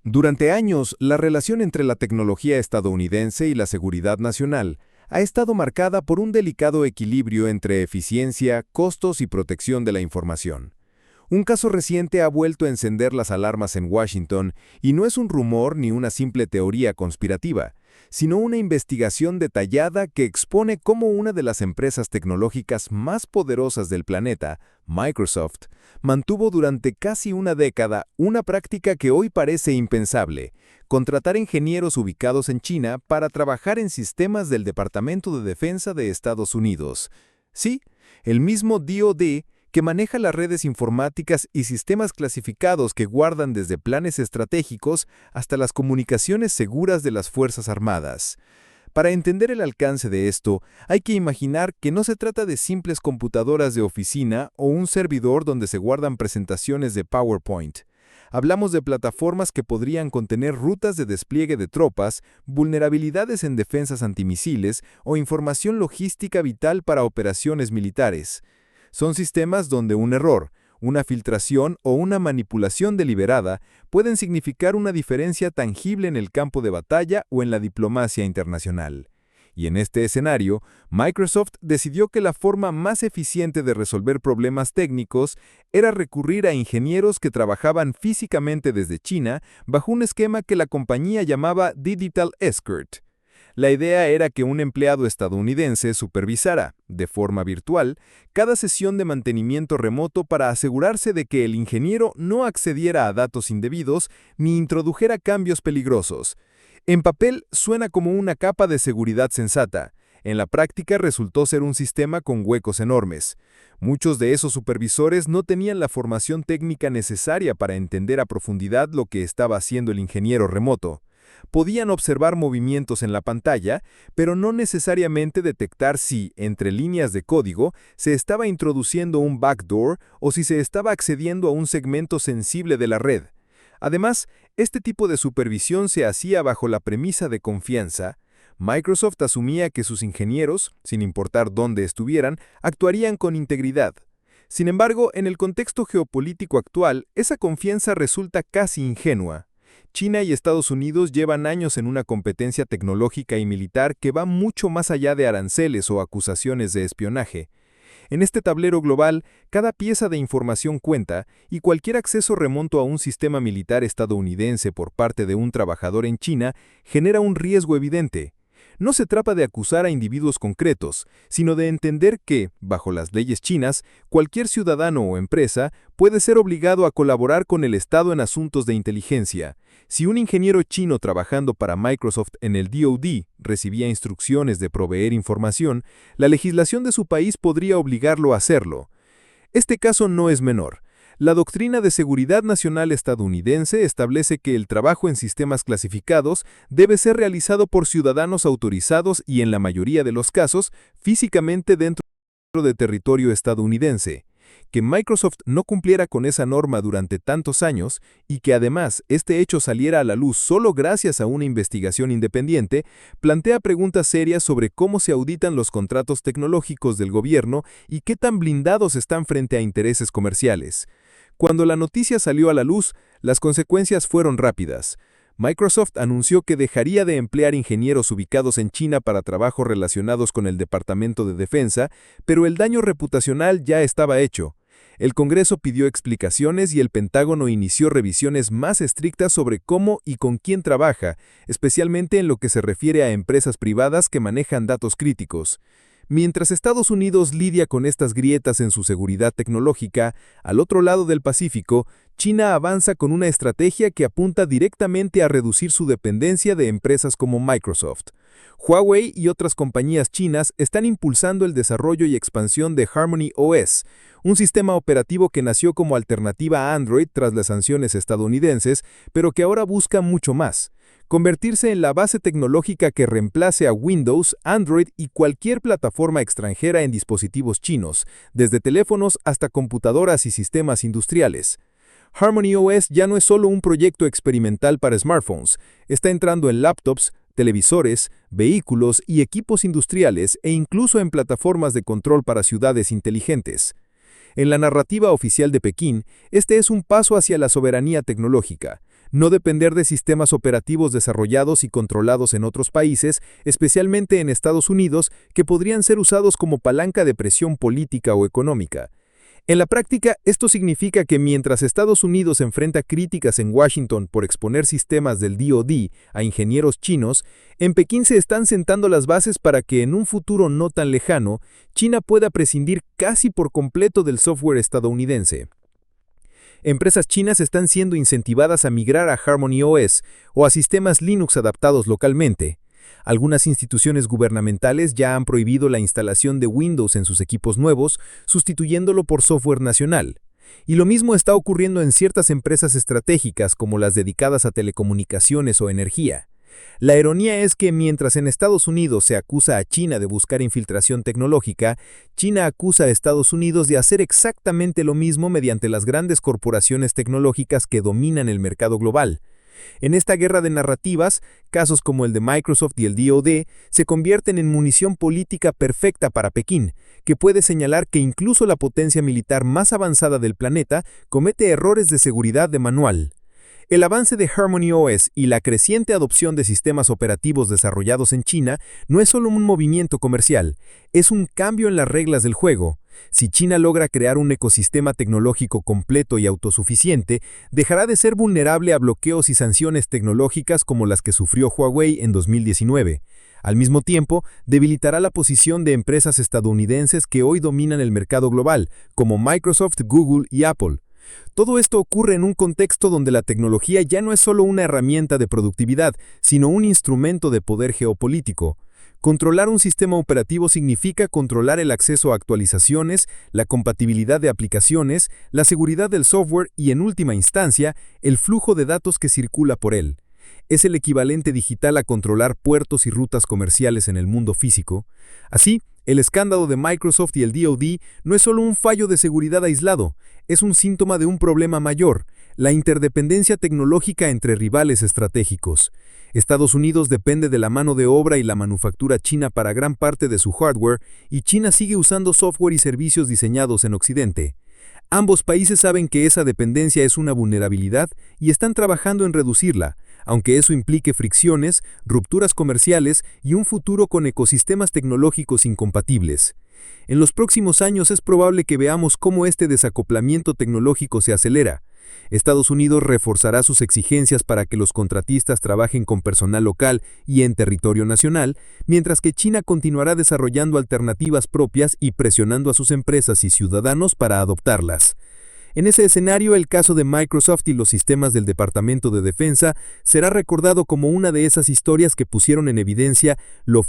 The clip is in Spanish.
Durante años, la relación entre la tecnología estadounidense y la seguridad nacional ha estado marcada por un delicado equilibrio entre eficiencia, costos y protección de la información. Un caso reciente ha vuelto a encender las alarmas en Washington y no es un rumor ni una simple teoría conspirativa, sino una investigación detallada que expone cómo una de las empresas tecnológicas más poderosas del planeta, Microsoft, mantuvo durante casi una década una práctica que hoy parece impensable: contratar ingenieros ubicados en China para trabajar en sistemas del Departamento de Defensa de Estados Unidos. Sí, el mismo DoD que maneja las redes informáticas y sistemas clasificados que guardan desde planes estratégicos hasta las comunicaciones seguras de las Fuerzas Armadas. Para entender el alcance de esto, hay que imaginar que no se trata de simples computadoras de oficina o un servidor donde se guardan presentaciones de PowerPoint. Hablamos de plataformas que podrían contener rutas de despliegue de tropas, vulnerabilidades en defensas antimisiles o información logística vital para operaciones militares. Son sistemas donde un error, una filtración o una manipulación deliberada pueden significar una diferencia tangible en el campo de batalla o en la diplomacia internacional. Y en este escenario, Microsoft decidió que la forma más eficiente de resolver problemas técnicos era recurrir a ingenieros que trabajaban físicamente desde China bajo un esquema que la compañía llamaba Digital Escort. La idea era que un empleado estadounidense supervisara, de forma virtual, cada sesión de mantenimiento remoto para asegurarse de que el ingeniero no accediera a datos indebidos ni introdujera cambios peligrosos. En papel suena como una capa de seguridad sensata. En la práctica resultó ser un sistema con huecos enormes. Muchos de esos supervisores no tenían la formación técnica necesaria para entender a profundidad lo que estaba haciendo el ingeniero remoto. Podían observar movimientos en la pantalla, pero no necesariamente detectar si, entre líneas de código, se estaba introduciendo un backdoor o si se estaba accediendo a un segmento sensible de la red. Además, este tipo de supervisión se hacía bajo la premisa de confianza. Microsoft asumía que sus ingenieros, sin importar dónde estuvieran, actuarían con integridad. Sin embargo, en el contexto geopolítico actual, esa confianza resulta casi ingenua. China y Estados Unidos llevan años en una competencia tecnológica y militar que va mucho más allá de aranceles o acusaciones de espionaje. En este tablero global, cada pieza de información cuenta y cualquier acceso remoto a un sistema militar estadounidense por parte de un trabajador en China genera un riesgo evidente. No se trata de acusar a individuos concretos, sino de entender que, bajo las leyes chinas, cualquier ciudadano o empresa puede ser obligado a colaborar con el Estado en asuntos de inteligencia. Si un ingeniero chino trabajando para Microsoft en el DoD recibía instrucciones de proveer información, la legislación de su país podría obligarlo a hacerlo. Este caso no es menor. La doctrina de seguridad nacional estadounidense establece que el trabajo en sistemas clasificados debe ser realizado por ciudadanos autorizados y, en la mayoría de los casos, físicamente dentro de territorio estadounidense. Que Microsoft no cumpliera con esa norma durante tantos años y que además este hecho saliera a la luz solo gracias a una investigación independiente, plantea preguntas serias sobre cómo se auditan los contratos tecnológicos del gobierno y qué tan blindados están frente a intereses comerciales. Cuando la noticia salió a la luz, las consecuencias fueron rápidas. Microsoft anunció que dejaría de emplear ingenieros ubicados en China para trabajos relacionados con el Departamento de Defensa, pero el daño reputacional ya estaba hecho. El Congreso pidió explicaciones y el Pentágono inició revisiones más estrictas sobre cómo y con quién trabaja, especialmente en lo que se refiere a empresas privadas que manejan datos críticos. Mientras Estados Unidos lidia con estas grietas en su seguridad tecnológica, al otro lado del Pacífico, China avanza con una estrategia que apunta directamente a reducir su dependencia de empresas como Microsoft. Huawei y otras compañías chinas están impulsando el desarrollo y expansión de Harmony OS, un sistema operativo que nació como alternativa a Android tras las sanciones estadounidenses, pero que ahora busca mucho más: convertirse en la base tecnológica que reemplace a Windows, Android y cualquier plataforma extranjera en dispositivos chinos, desde teléfonos hasta computadoras y sistemas industriales. Harmony OS ya no es solo un proyecto experimental para smartphones, está entrando en laptops, televisores, vehículos y equipos industriales e incluso en plataformas de control para ciudades inteligentes. En la narrativa oficial de Pekín, este es un paso hacia la soberanía tecnológica. no depender de sistemas operativos desarrollados y controlados en otros países, especialmente en Estados Unidos, que podrían ser usados como palanca de presión política o económica. En la práctica, esto significa que mientras Estados Unidos enfrenta críticas en Washington por exponer sistemas del DoD a ingenieros chinos, en Pekín se están sentando las bases para que en un futuro no tan lejano, China pueda prescindir casi por completo del software estadounidense. Empresas chinas están siendo incentivadas a migrar a Harmony OS o a sistemas Linux adaptados localmente. Algunas instituciones gubernamentales ya han prohibido la instalación de Windows en sus equipos nuevos, sustituyéndolo por software nacional. Y lo mismo está ocurriendo en ciertas empresas estratégicas como las dedicadas a telecomunicaciones o energía. La ironía es que mientras en Estados Unidos se acusa a China de buscar infiltración tecnológica, China acusa a Estados Unidos de hacer exactamente lo mismo mediante las grandes corporaciones tecnológicas que dominan el mercado global. En esta guerra de narrativas, casos como el de Microsoft y el DoD se convierten en munición política perfecta para Pekín, que puede señalar que incluso la potencia militar más avanzada del planeta comete errores de seguridad de manual. El avance de Harmony OS y la creciente adopción de sistemas operativos desarrollados en China no es solo un movimiento comercial, es un cambio en las reglas del juego. Si China logra crear un ecosistema tecnológico completo y autosuficiente, dejará de ser vulnerable a bloqueos y sanciones tecnológicas como las que sufrió Huawei en 2019. Al mismo tiempo, debilitará la posición de empresas estadounidenses que hoy dominan el mercado global, como Microsoft, Google y Apple. Todo esto ocurre en un contexto donde la tecnología ya no es solo una herramienta de productividad, sino un instrumento de poder geopolítico. Controlar un sistema operativo significa controlar el acceso a actualizaciones, la compatibilidad de aplicaciones, la seguridad del software y, en última instancia, el flujo de datos que circula por él. Es el equivalente digital a controlar puertos y rutas comerciales en el mundo físico. Así, el escándalo de Microsoft y el DoD no es solo un fallo de seguridad aislado, es un síntoma de un problema mayor, la interdependencia tecnológica entre rivales estratégicos. Estados Unidos depende de la mano de obra y la manufactura china para gran parte de su hardware, y China sigue usando software y servicios diseñados en Occidente. Ambos países saben que esa dependencia es una vulnerabilidad y están trabajando en reducirla, aunque eso implique fricciones, rupturas comerciales y un futuro con ecosistemas tecnológicos incompatibles. En los próximos años es probable que veamos cómo este desacoplamiento tecnológico se acelera. Estados Unidos reforzará sus exigencias para que los contratistas trabajen con personal local y en territorio nacional, mientras que China continuará desarrollando alternativas propias y presionando a sus empresas y ciudadanos para adoptarlas. En ese escenario, el caso de Microsoft y los sistemas del Departamento de Defensa será recordado como una de esas historias que pusieron en evidencia lo